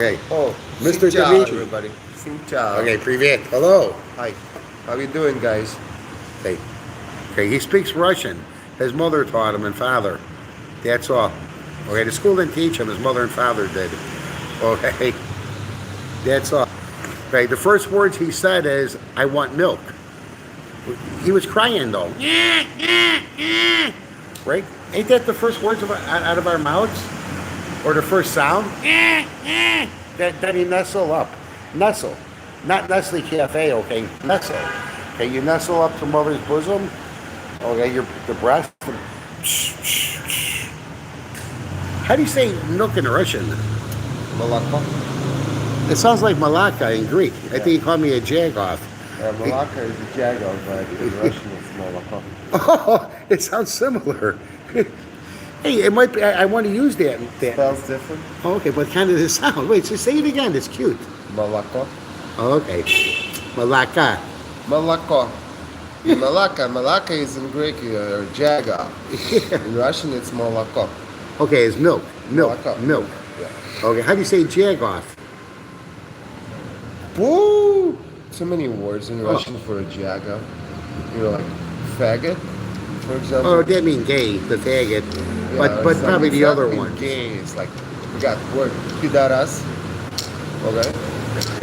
Okay. Oh, Mr. ciao, Dmitrii. everybody. Ciao. Okay, привет. Hello. Hi. How you doing, guys? Okay. Okay, he speaks Russian. His mother taught him and father. That's all. Okay, the school didn't teach him. His mother and father did. Okay. That's all. Okay, the first words he said is, I want milk. He was crying though. Right? Ain't that the first words out of our mouths? Or the first sound? Then you nestle up. Nestle. Not Nestle Cafe, okay? Nestle. Okay, you nestle up to mother's bosom. Okay, the breast. How do you say milk in Russian? Молоко. It sounds like Malacca in Greek. I think he called me a jagoff. Молоко is a jago, but in Russian it's молоко. Oh, it sounds similar. Hey, it might be. I want to use that. Spells different. Oh, okay, but kind of the sound. Wait, so say it again. It's cute. Молоко. Oh, okay. Malacca. Молоко. Malaka is in Greek jago. In Russian it's молоко. Okay, it's milk. Milk. Malaka. Milk. Yeah. Okay, how do you say jagoff? Woo! So many words in Russian for a jago. You know, like faggot, for example. Oh, that means gay, the faggot. Yeah, but probably the other one. one. Gay is like we got the word pidaras. Okay,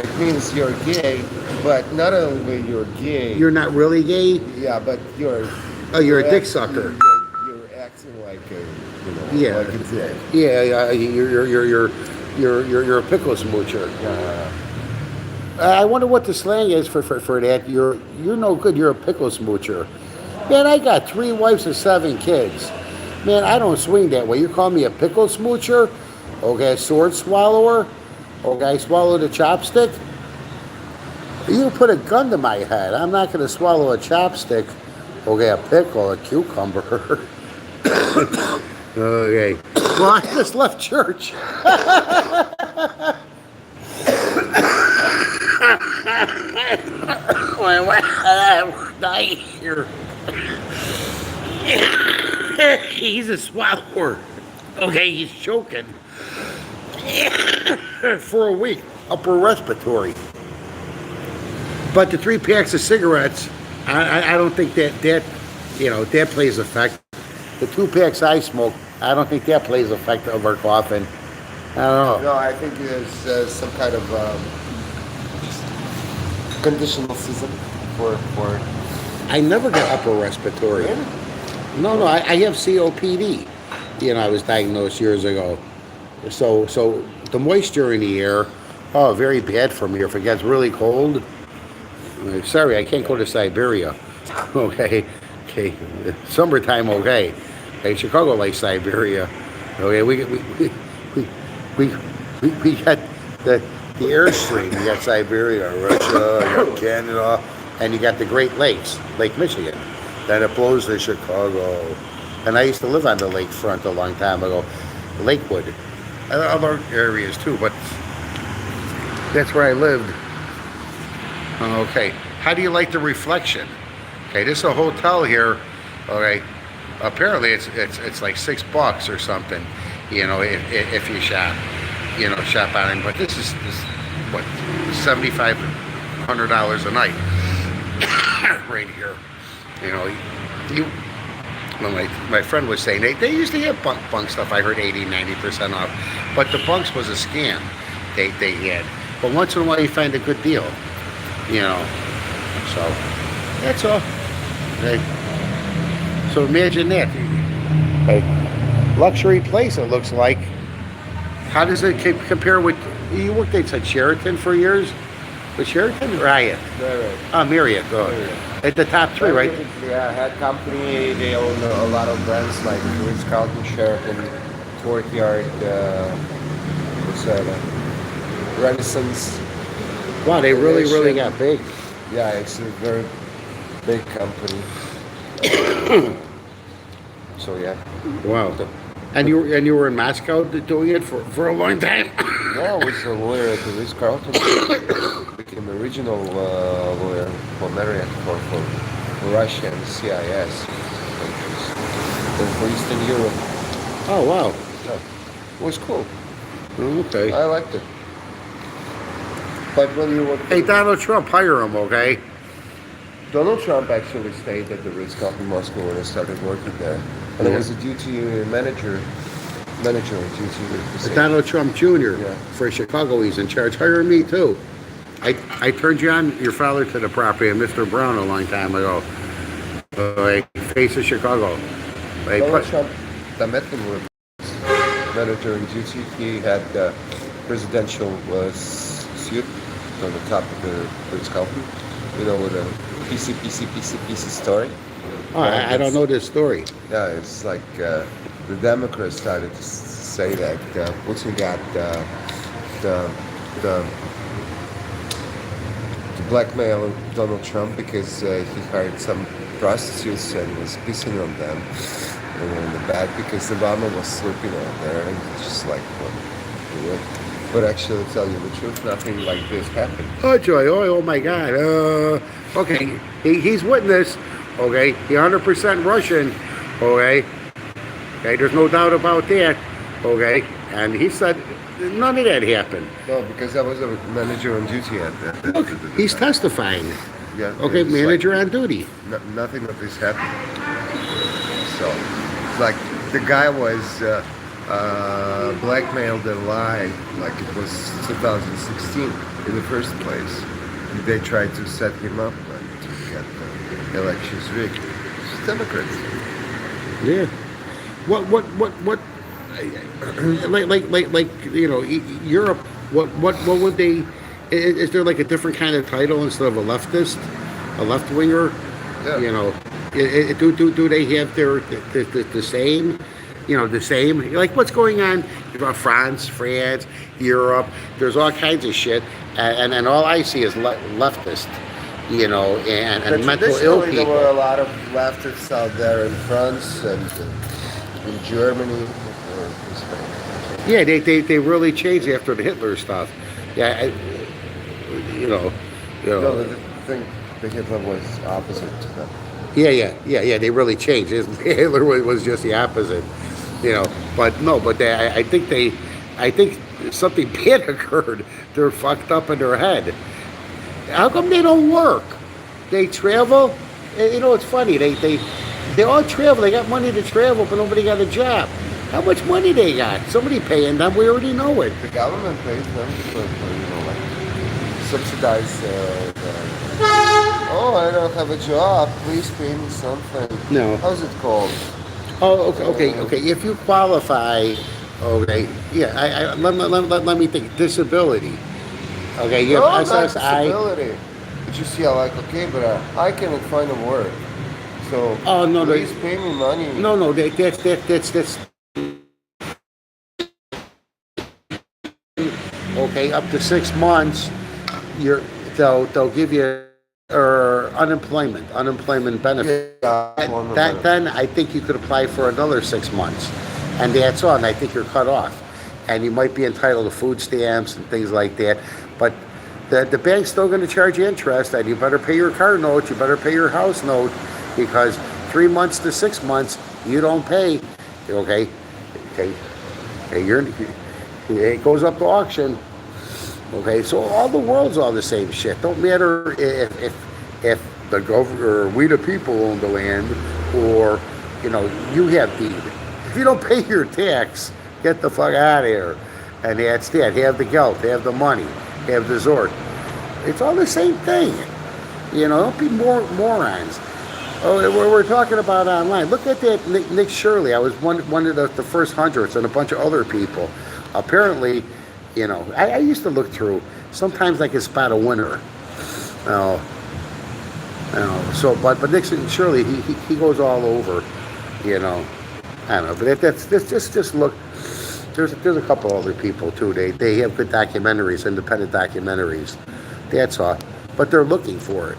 it means you're gay, but not only you're gay. You're not really gay? Yeah, but you're. Oh, you're a dick sucker. You're acting like a, Yeah. like a dick. Yeah, you're a pickle smoocher. Yeah. I wonder what the slang is for that. You're no good. You're a pickle smoocher. Man, I got 3 wives and 7 kids. Man, I don't swing that way. You call me a pickle smoocher? Okay, a sword swallower? Okay, I swallow the chopstick? You put a gun to my head. I'm not going to swallow a chopstick. Okay, a pickle, a cucumber. Okay. Well, I just left church. He's a swallower. Okay, he's choking. For a week, upper respiratory. But the 3 packs of cigarettes, I don't think that plays effect. The 2 packs I smoke, I don't think that plays effect of our coughing. I don't know. No, I think there's some kind of conditional system for. I never got upper respiratory. Really? No, I have COPD. I was diagnosed years ago. So the moisture in the air, very bad for me. If it gets really cold, sorry, I can't go to Siberia. Okay. Summertime, okay. Hey, Chicago like Siberia. Okay, we got the airstream. You got Siberia, Russia, you got Canada, and you got the Great Lakes, Lake Michigan. Then it blows to Chicago. And I used to live on the lakefront a long time ago, Lakewood. And other areas too, but that's where I lived. Okay, how do you like the reflection? Okay, this is a hotel here. Okay, apparently it's like $6 or something. If you shop on it. But this is what $7,500 a night right here. My friend was saying they used to have bunk stuff. I heard 80-90% off, but the bunks was a scam. They had, but once in a while you find a good deal. So that's all. Okay. So imagine that. A luxury place, it looks like. How does it compare with, you worked at Sheraton for years? With Sheraton or Hyatt? Marriott. Oh, Marriott. Oh. At the top 3, right? Yeah, head company. They own a lot of brands like Ritz-Carlton, Sheraton, Courtyard, Renaissance. Wow, they really got big. Yeah, it's a very big company. So yeah. Wow. And you were in Moscow doing it for a long time? No, I was a lawyer at the Ritz-Carlton. Became a regional lawyer for Marriott for Russia and CIS countries. And for Eastern Europe. Oh, wow. Yeah. It was cool. Okay. I liked it. But when you were Hey, Donald Trump, hire him, okay? Donald Trump actually stayed at the Ritz-Carlton Moscow when I started working there, and I was a duty manager duty. Donald Trump Jr. Yeah. For Chicago, he's in charge. Hire me too. I turned you on your father to the property of Mr. Brown a long time ago. Face of Chicago. Donald Trump, I met him with manager in duty. He had presidential suit on the top of the Ritz-Carlton, with a PC story. Oh, I don't know this story. Yeah, it's like the Democrats started to say that Putin got the blackmail Donald Trump because he hired some prostitutes and was pissing on them in the back because Obama was sleeping out there, and it's just like, but actually, to tell you the truth, nothing like this happened. Oh, Joy, oh my God. Okay, he's witness. Okay, he 100% Russian. Okay, there's no doubt about that. Okay, and he said none of that happened. No, because I was a manager on duty at that. Look, he's testifying. Yeah. Okay, manager on duty. Nothing of this happened. So, it's like the guy was blackmailed and lied, like it was 2016 in the first place. They tried to set him up and to get the elections rigged. It's Democrats. Yeah. What? Like Europe. What would they? Is there like a different kind of title instead of a leftist, a left winger? Yeah. Do they have the same? The same. Like what's going on about France, Europe? There's all kinds of shit, and all I see is leftist. And mental ill people. There were a lot of leftists out there in France and in Germany. Yeah, they really changed after the Hitler stuff. Yeah, No, I think the Hitler was opposite to them. Yeah. They really changed. Hitler was just the opposite, But no, I think something bad occurred. They're fucked up in their head. How come they don't work? They travel. It's funny. They all travel. They got money to travel, but nobody got a job. How much money they got? Somebody paying them. We already know it. The government pays them for subsidize. Oh, I don't have a job. Please pay me something. No. How's it called? Oh, okay. If you qualify, okay, yeah. Let me think. Disability. Okay, you have SSI. Disability. But you see, but I cannot find a work. So please pay me money. No, that's okay. Up to 6 months, they'll give you unemployment benefit. Then I think you could apply for another 6 months, and that's all. And I think you're cut off, and you might be entitled to food stamps and things like that. But the bank's still going to charge you interest, and you better pay your car note. You better pay your house note, because 3 months to 6 months you don't pay. Okay. It goes up to auction. Okay, so all the world's all the same shit. Don't matter if the government or we the people own the land, or you have deed. If you don't pay your tax, get the fuck out of here. And that's that. Have the geld, have the money, have the zort. It's all the same thing. Don't be morons. Oh, we're talking about online. Look at that Nick Shirley. I was one of the first hundreds, and a bunch of other people. Apparently, I used to look through. Sometimes I can spot a winner. So, but Nick Shirley, he goes all over. I don't know. But that's just look. There's a couple other people too. They have good documentaries, independent documentaries. That's all. But they're looking for it.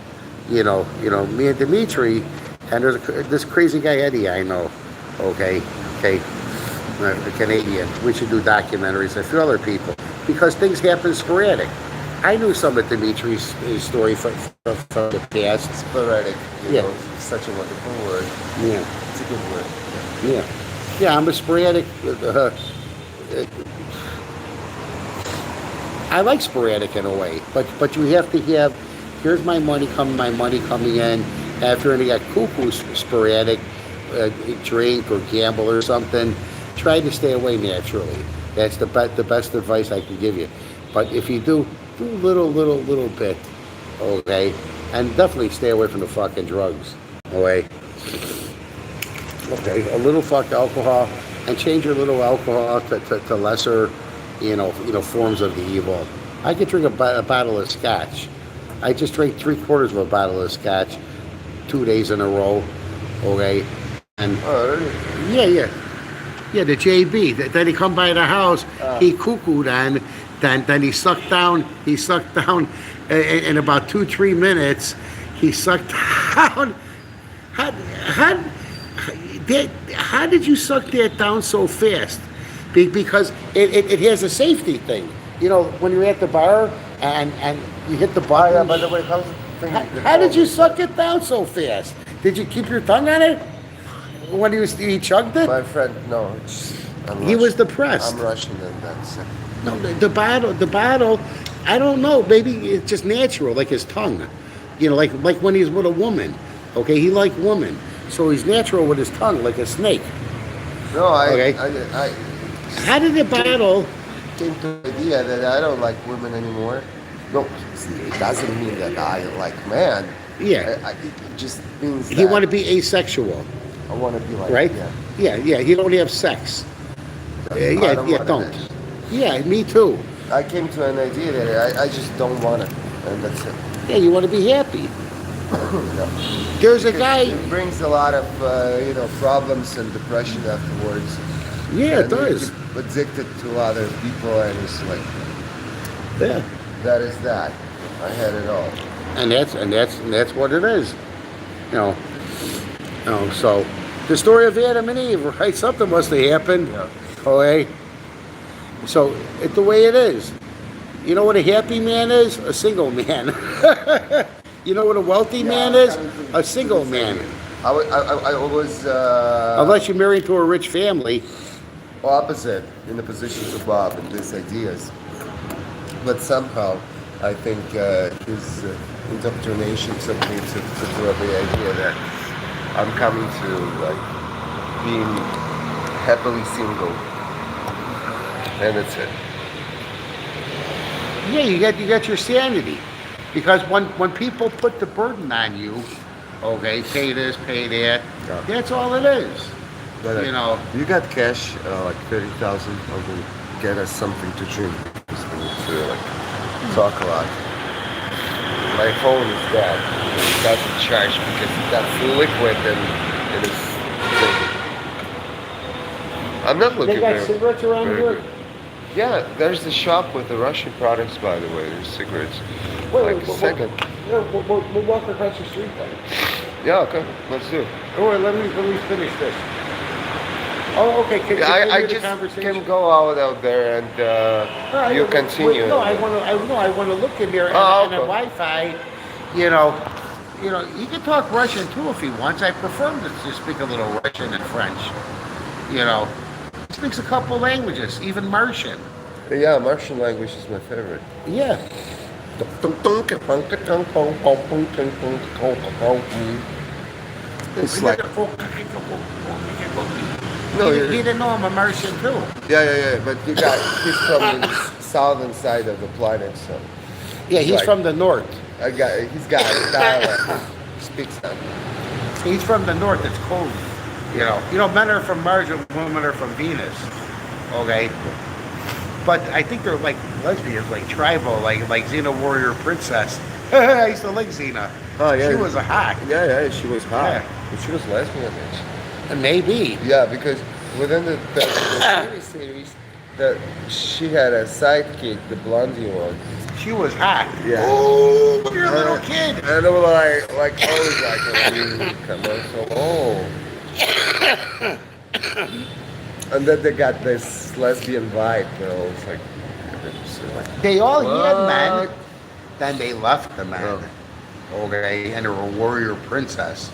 Me and Dmitrii, and there's this crazy guy Eddie I know. Okay, the Canadian. We should do documentaries. A few other people, because things happen sporadic. I knew some of Dmitrii's story from the past. Sporadic. Such a wonderful word. Yeah, it's a good word. Yeah. I'm a sporadic. I like sporadic in a way, but you have to have, here's my money coming in. After any got cuckoo sporadic, drink or gamble or something, try to stay away naturally. That's the best advice I can give you. But if you do little bit, okay, and definitely stay away from the fucking drugs, okay. Okay, a little fuck alcohol, and change your little alcohol to lesser, forms of the evil. I could drink a bottle of scotch. I just drank 3/4 of a bottle of scotch 2 days in a row, okay? And yeah, the JB. Then he come by the house, he cuckooed on, then he sucked down in about 2-3 minutes. He sucked down. How did you suck that down so fast? Because it has a safety thing. When you're at the bar and you hit the button. Yeah, but when it comes to How did you suck it down so fast? Did you keep your tongue on it when he chugged it? My friend, no. He was depressed. I'm Russian and that's it. No, the bottle. I don't know. Maybe it's just natural, like his tongue. Like when he's with a woman. Okay, he liked women, so he's natural with his tongue, like a snake. No, Okay. I How did the bottle? came to the idea that I don't like women anymore. No, see, it doesn't mean that I like men. Yeah, It just means that he want to be asexual, I want to be like, right? Yeah. Yeah. He don't have sex. Don't. Yeah, me too. I came to an idea that I just don't want it, and that's it. Yeah, you want to be happy. No. There's a Because guy. It brings a lot of problems and depression afterwards. Yeah, it And you does. get addicted to other people, and it's like Yeah, that is that. I had it all. and that's what it is. So the story of Adam and Eve, right? Something must have happened. Yeah. Okay. So it's the way it is. You know what a happy man is? A single man. You know what a wealthy man is? A single man. I was Unless you're married to a rich family. opposite in the positions of Bob and these ideas, but somehow I think his indoctrination took me to the idea that I'm coming to like being happily single, and that's it. Yeah, you got your sanity. Because when people put the burden on you, okay, pay this, pay that, Yeah. that's all it is. But You you got cash like 30,000. I will get us something to drink. Just we need to like talk a lot. My phone is dead. It doesn't charge because that's liquid and it's. I'm not looking They got very- cigarettes around very here? good. Yeah, there's the shop with the Russian products, by the way. There's cigarettes. Wait, Second. we'll walk across the street then. Yeah, okay, let's do it. Or let me finish this. Oh, okay. Can I continue the just conversation? can go out there and you continue. No, I want to look in there Oh, and the okay. Wi-Fi. He can talk Russian too if he wants. I prefer him to speak a little Russian and French. He speaks a couple languages, even Martian. Yeah, Martian language is my favorite. Yeah. It's like no, He didn't know I'm a Martian too. yeah. But he's from the southern side of the planet, so Yeah, he's like- from the north. he's got a dialect. He speaks that. He's from the north. It's cold. Men are from Mars and women are from Venus. Okay. But I think they're like lesbians, like tribal, like Xena Warrior Princess. I used to like Xena. Oh yeah, She was a hot. Yeah, she was hot. Yeah. But she was lesbian. Bitch. Maybe. Yeah, because within the series, she had a sidekick, the blondie one. She was hot. Yeah. Oh, you're a little kid. And they were like always like a commercial. Oh. And then they got this lesbian vibe. It's like. They all had What? men. Then they left the men. Oh. Okay, and they were a warrior princess.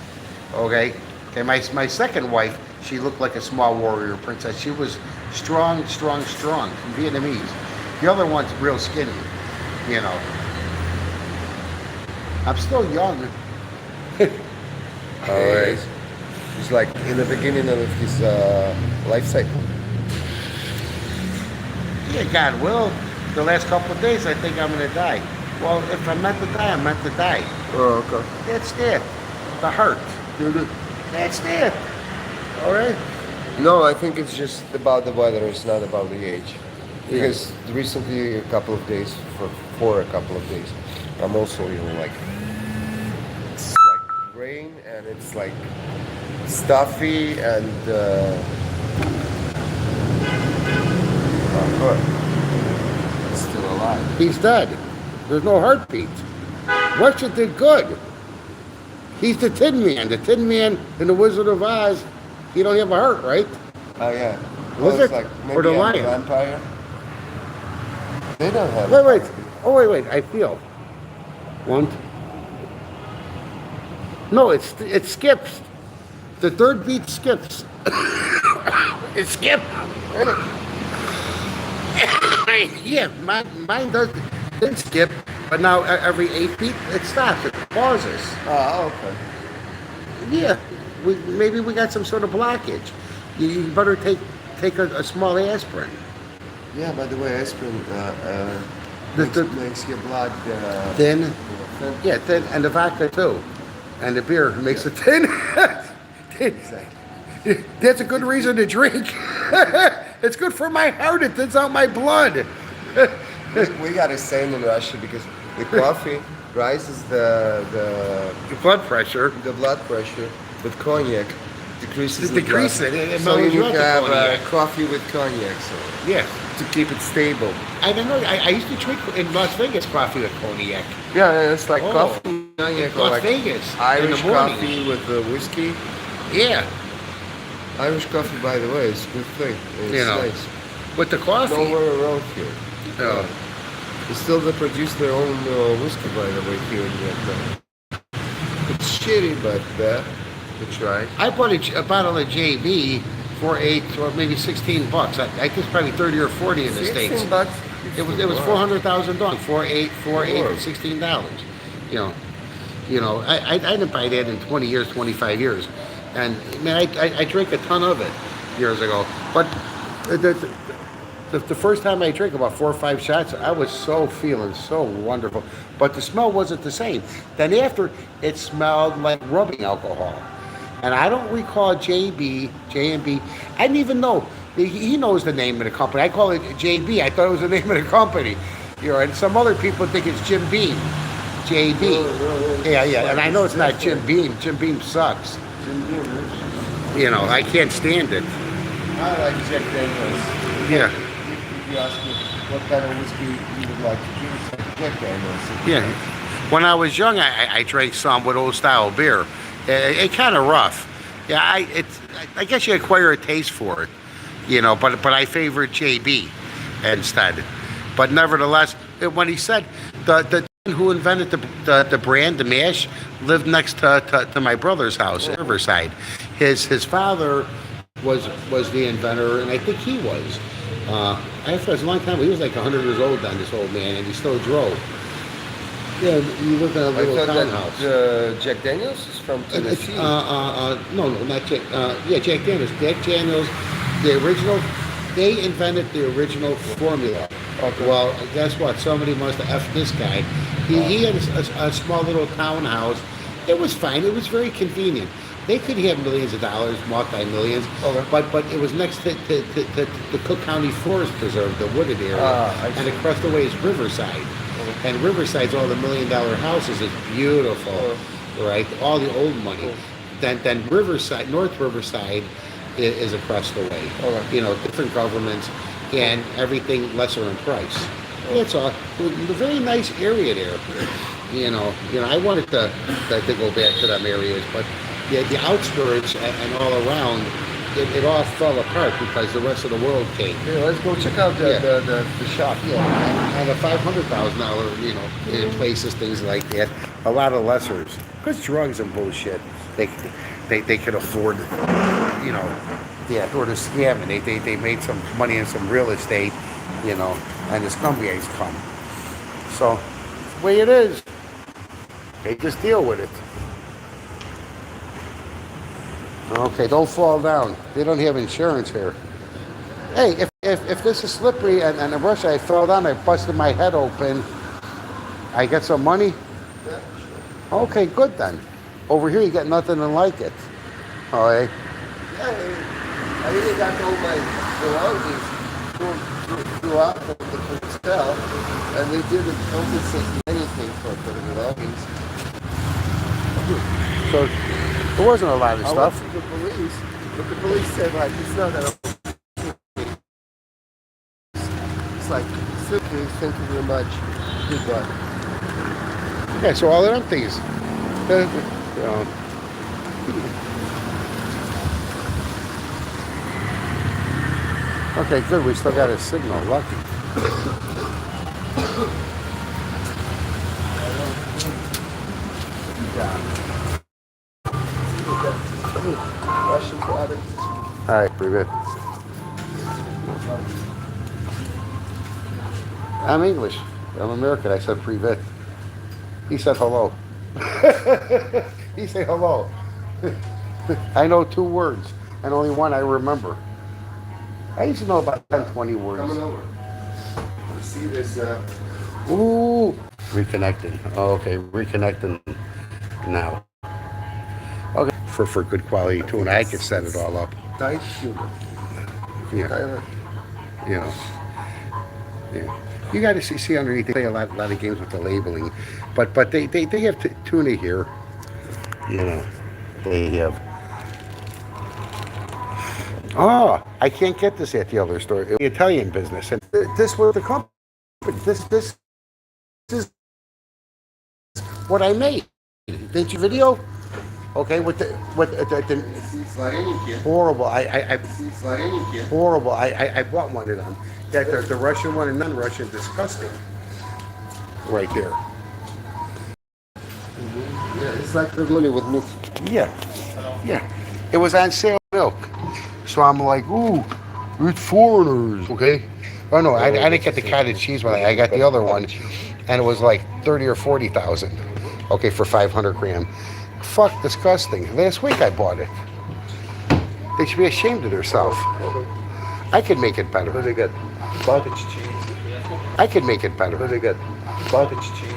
Okay. Okay, my second wife, she looked like a small warrior princess. She was strong, Vietnamese. The other one's real skinny, you know. I'm still young. All right. He's like in the beginning of his life cycle. Yeah, God will. The last couple of days, I think I'm gonna die. Well, if I'm meant to die, I'm meant to die. Oh, okay. That's it. The heart. That's it. All right. No, I think it's just about the weather. It's not about the age. Because recently, for a couple of days, I'm also, like, it's like rain and it's like stuffy and it's still alive. He's dead. There's no heartbeat. Russia did good. He's the Tin Man. The Tin Man in the Wizard of Oz. He don't have a heart, right? Oh yeah. Was It's it? like Or the maybe a lion? vampire. They don't have. Wait. Oh, wait. I feel. One. No, it skips. The third beat skips. It skipped. Yeah, mine didn't skip, but now every 8 beat it stops. It pauses. Oh, okay. Yeah, maybe we got some sort of blockage. You better take a small aspirin. Yeah, by the way, aspirin makes your blood Thin. Yeah, thin, and the vodka too, and the beer makes it thin. Exactly. That's a good reason to drink. It's good for my heart. It thins out my blood. We got a saying in Russia because the coffee rises the Blood pressure. blood pressure, but cognac decreases the Decrease blood. it. It So you mellows you need out to the have cognac. coffee with cognac, so Yeah. to keep it stable. I don't know. I used to drink in Las Vegas coffee with cognac. Yeah, it's like Oh, coffee with cognac, or Las like Vegas in Irish the morning. coffee with whiskey. Yeah, Irish coffee, by the way, is a good thing. It's You know, nice. with the coffee. Nowhere around here. Oh. Still, they produce their own whiskey, by the way, here in Vietnam. It's shitty, but to try. I bought a bottle of JB for $8 or maybe $16. I think it's probably 30 or 40 in the States. $16. It was $400,000. $4, $8, and $16. You know. I didn't buy that in 20 years, 25 years, and man, I drank a ton of it years ago. But the first time I drank about 4 or 5 shots, I was feeling so wonderful. But the smell wasn't the same. Then after, it smelled like rubbing alcohol. And I don't recall J&B. I didn't even know. He knows the name of the company. I call it JB. I thought it was the name of the company. And some other people think it's Jim Beam. JB. Yeah. And I know it's not Jim Beam. Jim Beam sucks. I can't stand it. I like Jack Daniels. Yeah. If you ask me what kind of whiskey you would like to drink, it's like Jack Daniels. Yeah. When I was young, I drank some with old style beer. It kind of rough. Yeah, I guess you acquire a taste for it, but I favored JB instead. But nevertheless, when he said the who invented the brand, the mash, lived next to my brother's house in Riverside. His father was the inventor, and I think he was. It was a long time. He was like 100 years old then, this old man, and he still drove. Yeah, he lived in a little townhouse. Jack Daniels is from Tennessee. No, not Jack. Jack Daniels. Jack Daniels, the original. They invented the original formula. Okay. Well, guess what? Somebody must have effed this guy. He had a small little townhouse. It was fine. It was very convenient. They could have millions of dollars, multi-millions, Okay. but it was next to the Cook County Forest Preserve, the wooded area, and across the way is Riverside. And Riverside's all the $1 million houses. It's beautiful, right? All the old money. Then Riverside, North Riverside, is across the way. Different governments and everything lesser in price. That's all. A very nice area there. I wanted to go back to them areas, but the outskirts and all around, it all fell apart because the rest of the world came. Yeah, let's go check out the shop. Yeah, and the $500,000, in places, things like that. A lot of lessers, because drugs and bullshit, they could afford, afford to scam, and they made some money in some real estate, you know, and the scumbags come. So, it's the way it is. They just deal with it. Okay, don't fall down. They don't have insurance here. Hey, if this is slippery and in Russia I fell down, I busted my head open, I get some money? Yeah, Okay, good then. Over here you get nothing like it. All right. yeah, I really got all my belongings throughout the hotel, and they didn't compensate anything for the belongings. So there wasn't a lot of I stuff. went to the police, but the police said like it's not that. It's like simply thank you very much, goodbye. Yeah, so all of them things. Okay, good. We still got a signal. Lucky. Russian product. All right, pretty good. I'm English. I'm American. I said privet. He said hello. He said hello. I know 2 words, and only one I remember. I used to know about 10, 20 words. Coming over. You see this? Ooh, reconnecting. Oh, okay, reconnecting now. Okay, for good quality tune, I could set it all up. Tight humor. Yeah, you know, yeah. You got to see underneath. They play a lot of games with the labeling, but they have tuna here. You know, they have. Oh, I can't get this at the other store. It's the Italian business, and this was the company. This is what I made. Did you video? Okay, with the horrible. Horrible. I bought one of them. That the Russian one and non-Russian, disgusting. Right there. Mm-hmm. Yeah, it's like ravioli with milk. Yeah, yeah. It was on sale milk, so I'm like, ooh, it's foreigners. Okay. Oh no, I didn't get the cottage cheese one. I got the other one, and it was like 30 or 40,000. Okay, for 500 gram. Fuck, disgusting. Last week I bought it. They should be ashamed of themselves. I could make it better. What do they get? Cottage cheese. I could make it better. What do they get? Cottage cheese.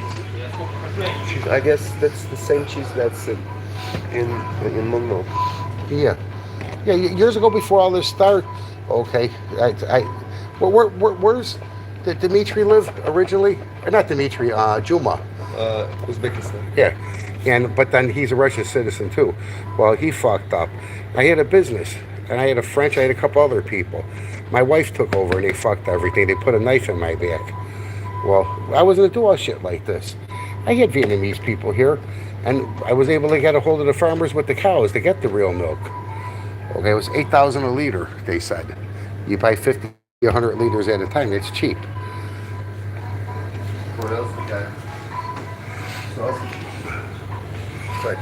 I guess that's the same cheese that's in Monmouth. Yeah. Yeah, years ago before all this started, okay, where's Dmitrii live originally? Or not Dmitrii, Juma. Uzbekistan. Yeah, but then he's a Russian citizen too. Well, he fucked up. I had a business, and I had a French, I had a couple other people. My wife took over, and they fucked everything. They put a knife in my back. Well, I wasn't gonna do all shit like this. I had Vietnamese people here, and I was able to get a hold of the farmers with the cows to get the real milk. Okay, it was 8,000 a liter, they said. You buy 50, 100 liters at a time. It's cheap. What else we got? Sausage. Like,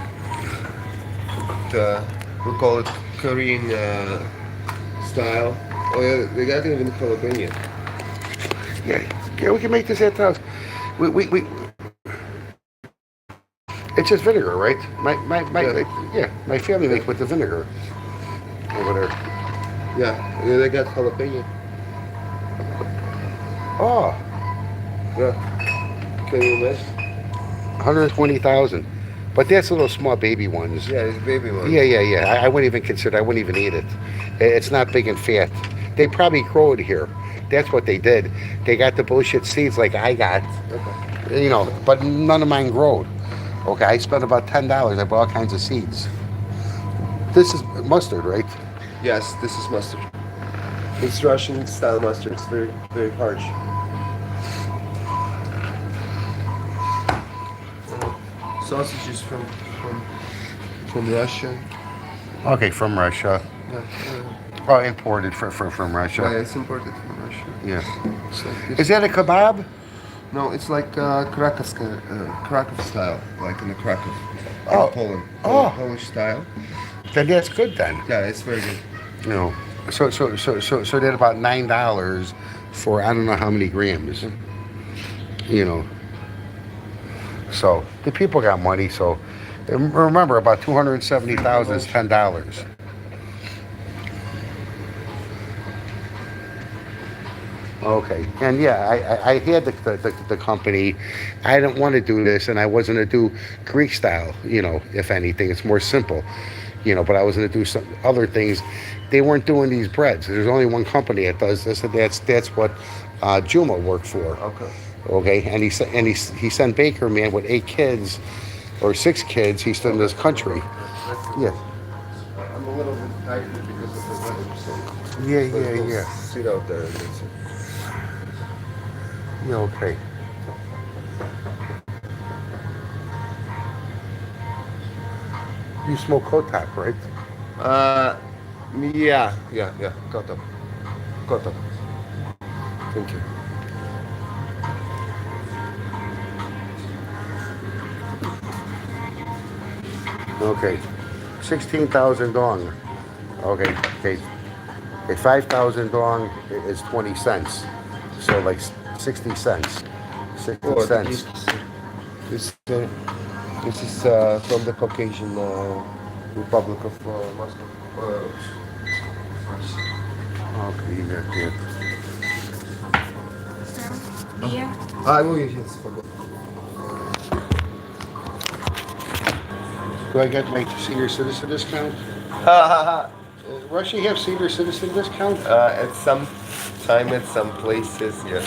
we call it Korean style. Oh yeah, they got even jalapeno. Yeah, we can make this at the house. We it's just vinegar, right? My family makes with the vinegar over there. Yeah, they got jalapeno. Oh, Yeah. Can you imagine? 120,000. But that's little small baby ones. Yeah, it's baby one. Yeah. I wouldn't even consider. I wouldn't even eat it. It's not big and fat. They probably grow it here. That's what they did. They got the bullshit seeds like I got. Okay. You know, but none of mine growed. Okay, I spent about $10. I bought all kinds of seeds. This is mustard, right? Yes, this is mustard. It's Russian style mustard. It's very, very harsh. Sausages from Russia. Okay, from Russia. Yeah. Oh, imported from Russia. Yeah, it's imported from Russia. Yeah. It's like this. Is that a kebab? No, it's like Krakow style, like in the Krakow, Oh. Poland, Oh. Polish style. Then that's good then. Yeah, it's very good. You know, so they're about $9, for I don't know how many grams. You know. So the people got money. So and remember, about 270,000 is $10. Okay, and yeah, I had the company. I didn't want to do this, and I wasn't going to do Greek style. You know, if anything, it's more simple. You know, but I was going to do some other things. They weren't doing these breads. There's only one company that does this, and that's what Juma worked for. Okay. Okay, and he sent Baker man with 8 kids or 6 kids. He stood in this country. Yeah. I'm a little bit tired because of the weather, so Yeah. sit out there and that's it. Yeah, okay. You smoke Kotak, right? Yeah. Got up. Thank you. Okay. 16,000 dong. Okay. 5,000 dong is 20 cents. So like 60 cents. 60 cents. This is from the Caucasian Republic of Moscow. Okay, yeah. Beer? Yes, forgot. Do I get my senior citizen discount? Russia have senior citizen discount? At some time, at some places, yes.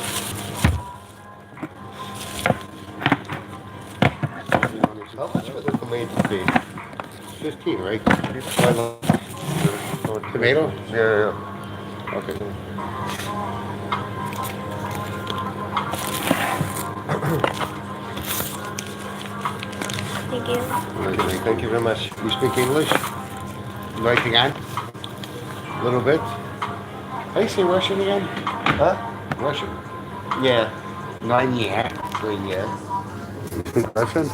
How much was the tomato fee? 15, right? Tomato? Tomato? Yeah. Okay. Thank you. Thank you very much. You speak English? You know anything on? A little bit? How do you say Russian again? Huh? Russian. Yeah. Nine yeah. Yeah. You speak Russian?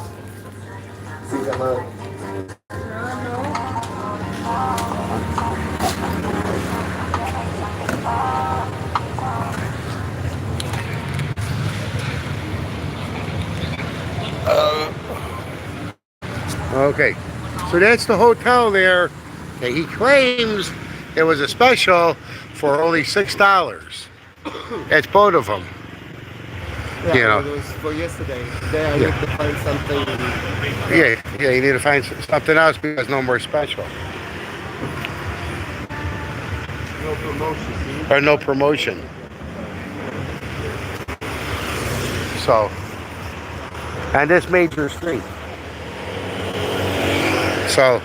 Okay, so that's the hotel there. Okay, he claims it was a special for only $6. That's both of them. Yeah, You know. it was for yesterday. Today I need to find something. Yeah, you need to find something else because no more special. No promotion. Or no promotion. So, and this major street. So,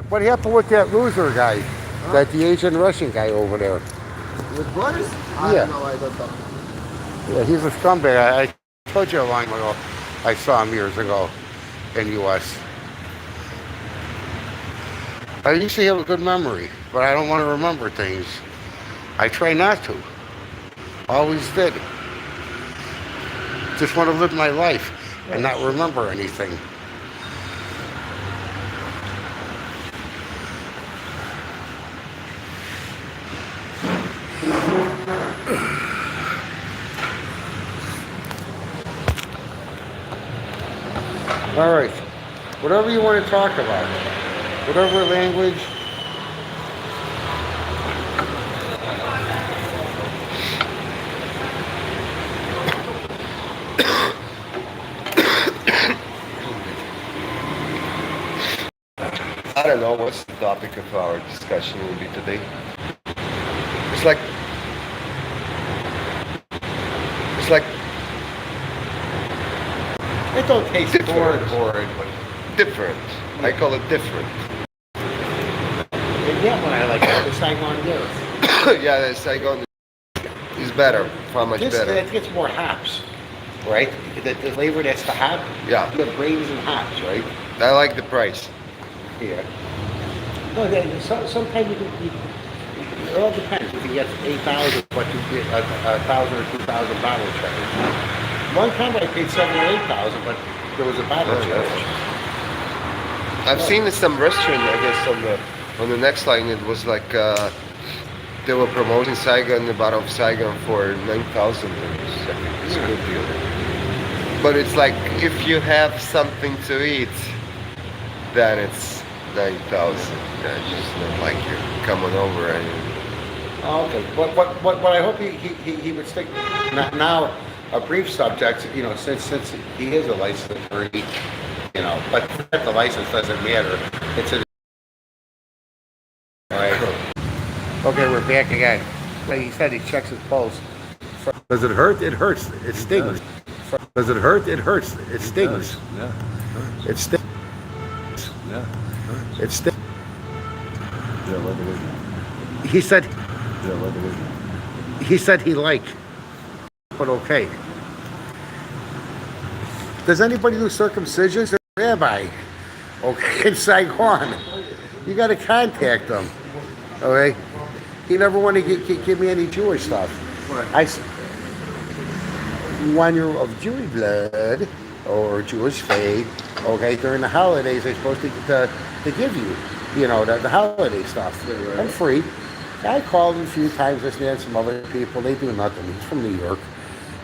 what happened with that loser guy? Huh? That the Asian Russian guy over there? With Boris? Yeah. I don't know. Yeah, he's a scumbag. I told you a long ago. I saw him years ago in U.S. I used to have a good memory, but I don't want to remember things. I try not to. Always did. Just want to live my life and not remember anything. All right. Whatever you want to talk about. Whatever language. I don't know what's the topic of our discussion will be today. It's like It don't taste different boring. or different. I call it different. And that one I like. The Saigon Girls. Yeah, the Saigon is better. Far much better. It gets more hops, right? The flavor that's the hop. Yeah. You have grains and hops, right? I like the price. Yeah. No, sometimes you can. It all depends. If you get 8,000, but you get 1,000 or 2,000 bottle checkers. One time I paid 7,000 or 8,000, but there was a bottle charge. I've seen in some restaurant, I guess, on the next line, it was like they were promoting Saigon, the bottle of Saigon for 9,000. I think it's a good deal. But it's like if you have something to eat, then it's 9,000. It's just not like you're coming over and. Oh, okay, but I hope he would stick. Now, a brief subject, you know, since he is a licensed attorney, you know, but the license doesn't matter. It's a. All right. Okay, we're back again. Like he said, he checks his pulse. Does it hurt? It hurts. It stings. Does it hurt? It hurts. It stings. Yeah. It stings. Yeah. It stings. Yeah, let it in. He said. Yeah, let it in. He said he liked, but okay. Does anybody do circumcisions? Rabbi, okay, in Saigon. You got to contact them. Okay. He never wanted to give me any Jewish stuff. When you're of Jewish blood or Jewish faith, okay, during the holidays they're supposed to give you, you know, the holiday stuff. And free. I called him a few times, this and some other people. They do nothing. He's from New York.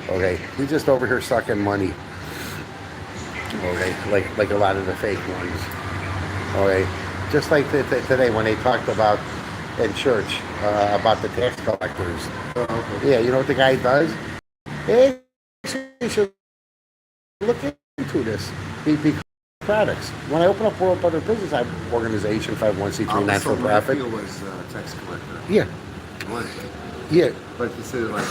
Okay, he's just over here sucking money. Okay, like a lot of the fake ones. Okay, just like today when they talked about in church about the tax collectors. Yeah, you know what the guy does? Hey, you should look into this. BP products. When I open up World Butter Business Organization, 501c3 not-for-profit. So was tax collector. Yeah. Was. Yeah. But he said like,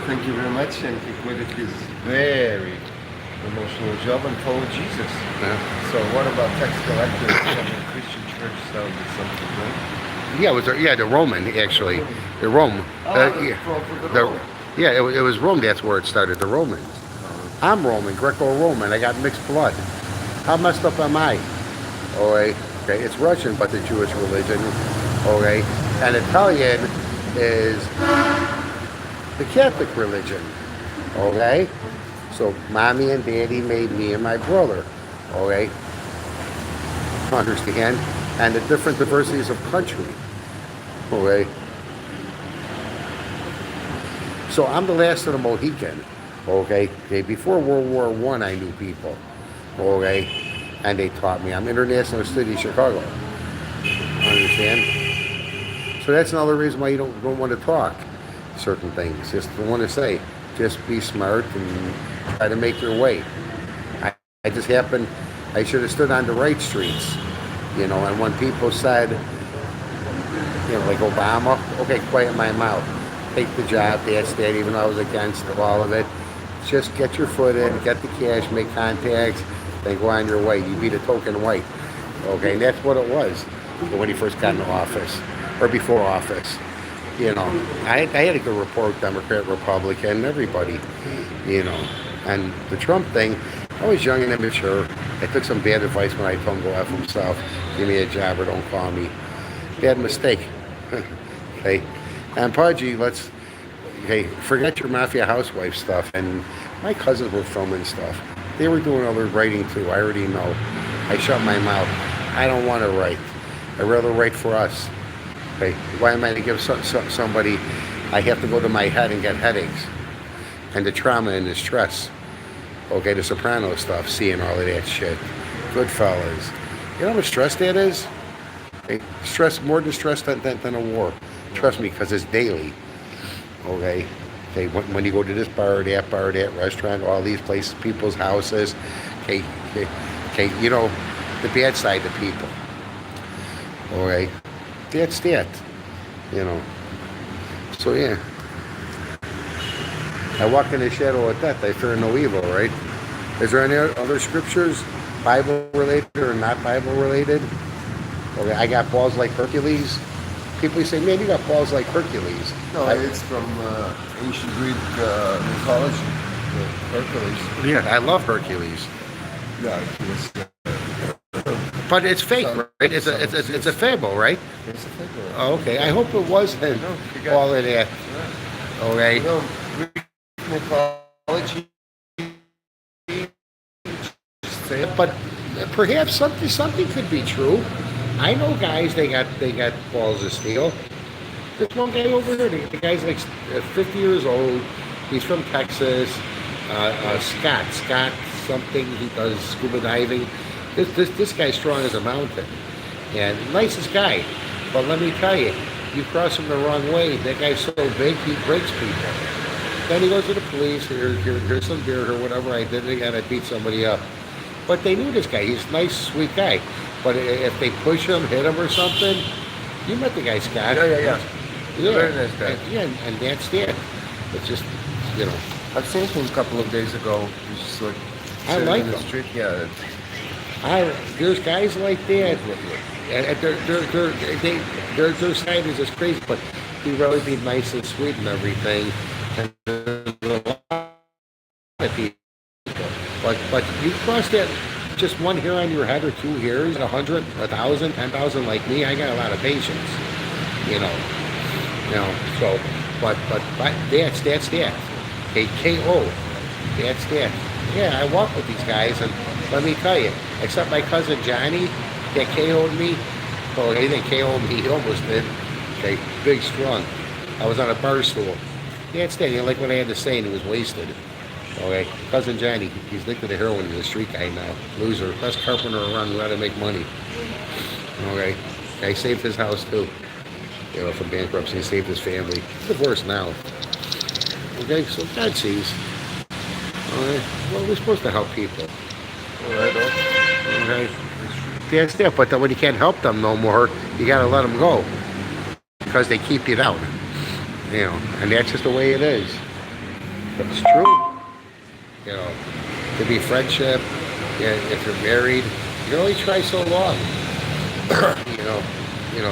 thank you very much, and he quit his very emotional job and followed Jesus. Yeah. So what about tax collectors from a Christian church sounded something, right? Yeah, it was the Roman actually, the Rome. Yeah, it was Rome. That's where it started. The Romans. I'm Roman, Greco-Roman. I got mixed blood. How messed up am I? Okay, it's Russian, but the Jewish religion. Okay, and Italian is the Catholic religion. Okay, so mommy and daddy made me and my brother. Okay, understand? And the different diversities of country. Okay. So I'm the last of the Mohican. Okay. Before World War I knew people. Okay. And they taught me. I'm international student in Chicago. Understand? So that's another reason why you don't want to talk certain things. Just don't want to say. Just be smart and try to make your way. I just happened, I should have stood on the right streets. You know, and when people said, you know, like Obama, okay, quiet my mouth. Take the job, that's that, even though I was against all of it. Just get your foot in, get the cash, make contacts, then go on your way. You be the token white. Okay, and that's what it was when he first got into office, or before office. You know, I had a good rapport with Democrat, Republican, everybody, you know. And the Trump thing, I was young and immature. I took some bad advice when I told him go F himself, give me a job or don't call me. Bad mistake. Okay. And Pudgy, forget your mafia housewife stuff. And my cousins were filming stuff. They were doing other writing too. I already know. I shut my mouth. I don't want to write. I'd rather write for us. Okay. Why am I going to give somebody, I have to go to my head and get headaches. And the trauma and the stress. Okay, the Soprano stuff, seeing all of that shit. Goodfellas. You know how much stress that is? Okay. Stress, more distress than a war. Trust me, because it's daily. Okay? Okay, when you go to this bar, that restaurant, all these places, people's houses, okay, you know, the bad side of people. Okay? That's that. You know. So, yeah. I walk in the shadow of death, I fear no evil, right? Is there any other scriptures, Bible related or not Bible related? Okay, I got balls like Hercules. People say, man, you got balls like Hercules. No, it's from ancient Greek mythology, Hercules. Yeah, I love Hercules. Yeah, it was, but it's fake, right? It's a fable, right? It's a fable. Oh, okay. I hope it wasn't all of that. Okay. You know, Greek mythology But perhaps something could be true. I know guys they got balls of steel. This one guy over here, the guy's like 50 years old. He's from Texas. Scott something. He does scuba diving. This guy's strong as a mountain, and nicest guy. But let me tell you, you cross him the wrong way, that guy's so big he breaks people. Then he goes to the police. Here's some beer or whatever. I did it again. I beat somebody up. But they knew this guy. He's a nice, sweet guy. But if they push him, hit him or something, you met the guy, Scott. Yeah. Very nice guy. And that's it. It's just, you know. I've seen him a couple of days ago. He's just like I sitting like in the him. street. Yeah. There's guys like that. And their side is just crazy, but he really be nice and sweet and everything. And there's a lot of people. But you cross that just one hair on your head or two hairs, 100, 1,000, 10,000 like me, I got a lot of patience. You know. So but that's that. Okay, KO. That's that. Yeah, I walk with these guys, and let me tell you, except my cousin Johnny that KO'd me. Oh, he didn't KO me, he almost did. Okay, big, strong. I was on a bar stool. That's that. He didn't like what I had to say, and he was wasted. Okay, cousin Johnny, he's addicted to heroin. He's a street guy now. Loser. Best carpenter around who had to make money. Okay, I saved his house too. You know, from bankruptcy, he saved his family. Divorced now. Okay, so God sees. Alright, well, we're supposed to help people. Alright. Okay, that's that. But then when you can't help them no more, you gotta let them go because they keep you down. You know, and that's just the way it is. But it's true. You know, to be friendship. Yeah, if you're married, you can only try so long. You know, you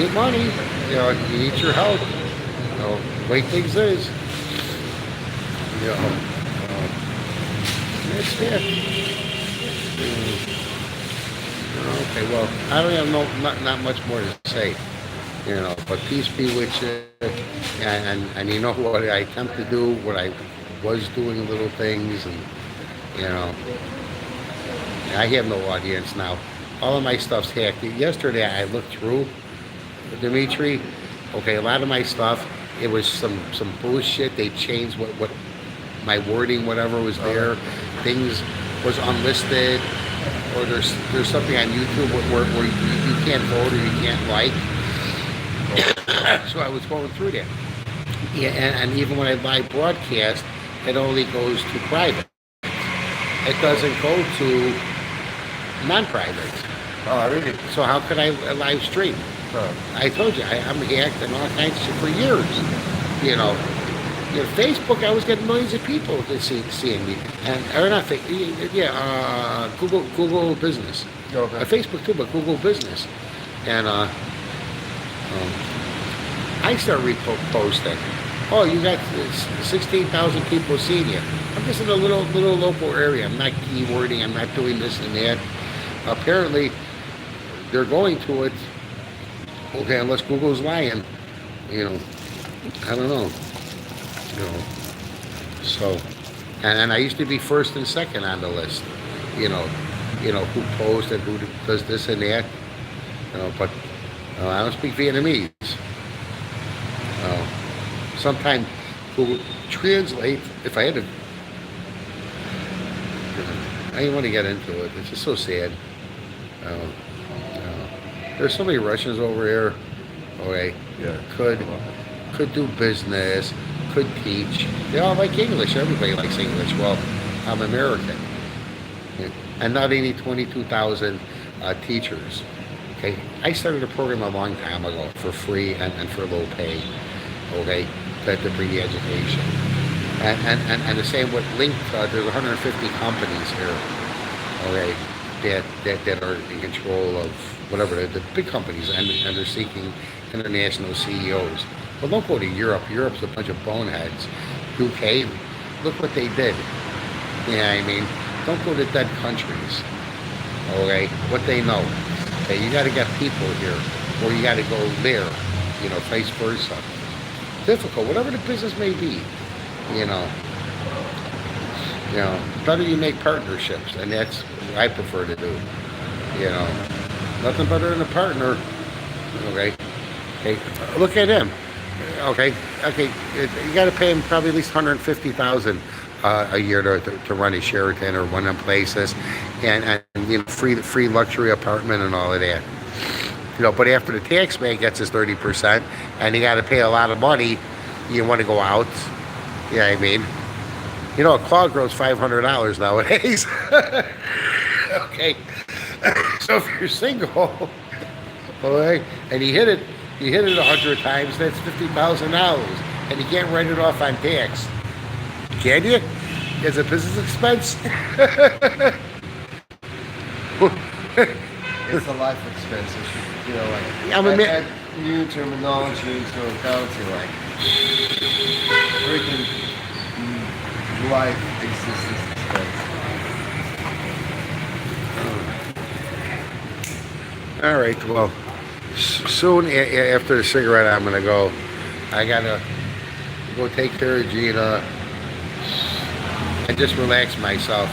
need money. You know, you need your help. You know, the way things is. You know, that's it. Okay, well, I don't have not much more to say. You know, but peace be with you. And you know what I attempt to do, what I was doing, little things, and you know, I have no audience now. All of my stuff's hacked. Yesterday I looked through Dmitrii. Okay, a lot of my stuff, it was some bullshit. They changed what my wording, whatever was there. Things was unlisted, or there's something on YouTube where you can't vote or you can't like. So I was going through that. Yeah, and even when I live broadcast, it only goes to private. It doesn't go to non-private. Oh, really? So how could I live stream? Huh. I told you, I'm hacked and all kinds of shit for years. You know, Facebook, I was getting millions of people to seeing me, or not Facebook. Yeah, Google Business. Okay. Facebook too, but Google Business, and I started reposting. Oh, you got 16,000 people seeing you. I'm just in a little local area. I'm not keywording. I'm not doing this and that. Apparently, they're going to it. Okay, unless Google's lying. You know, I don't know. You know, so, and I used to be first and second on the list. You know, who posts and who does this and that. You know, but I don't speak Vietnamese. Sometimes Google translate. If I had to, I didn't want to get into it. It's just so sad. There's so many Russians over here. Okay, Yeah. Could do business, could teach. They all like English. Everybody likes English. Well, I'm American, and now they need 22,000 teachers. Okay, I started a program a long time ago for free and for low pay. Okay, to bring the education, and the same with Link. There's 150 companies here. Okay, that are in control of whatever the big companies, and they're seeking international CEOs. But don't go to Europe. Europe's a bunch of boneheads. UK, look what they did. Yeah, I mean, don't go to dead countries. Okay, what they know. Okay, you got to get people here, or you got to go there. You know, vice versa. Difficult, whatever the business may be. You know, better you make partnerships, and that's what I prefer to do. You know, nothing better than a partner. Okay, hey, look at him. Okay, you got to pay him probably at least 150,000 a year to run a Sheraton or one of them places, and free luxury apartment and all of that. But after the tax man gets his 30%, and you got to pay a lot of money, you want to go out. Yeah, I mean, a claw grows $500 nowadays. Okay, so if you're single, okay, and you hit it 100 times, that's $50,000, and you can't write it off on tax. Can you? As a business expense? It's a life expense. Add new terminology into accounting, like freaking life existence expense. All right, well, soon after the cigarette, I'm going to go. I got to go take care of Gina and just relax myself.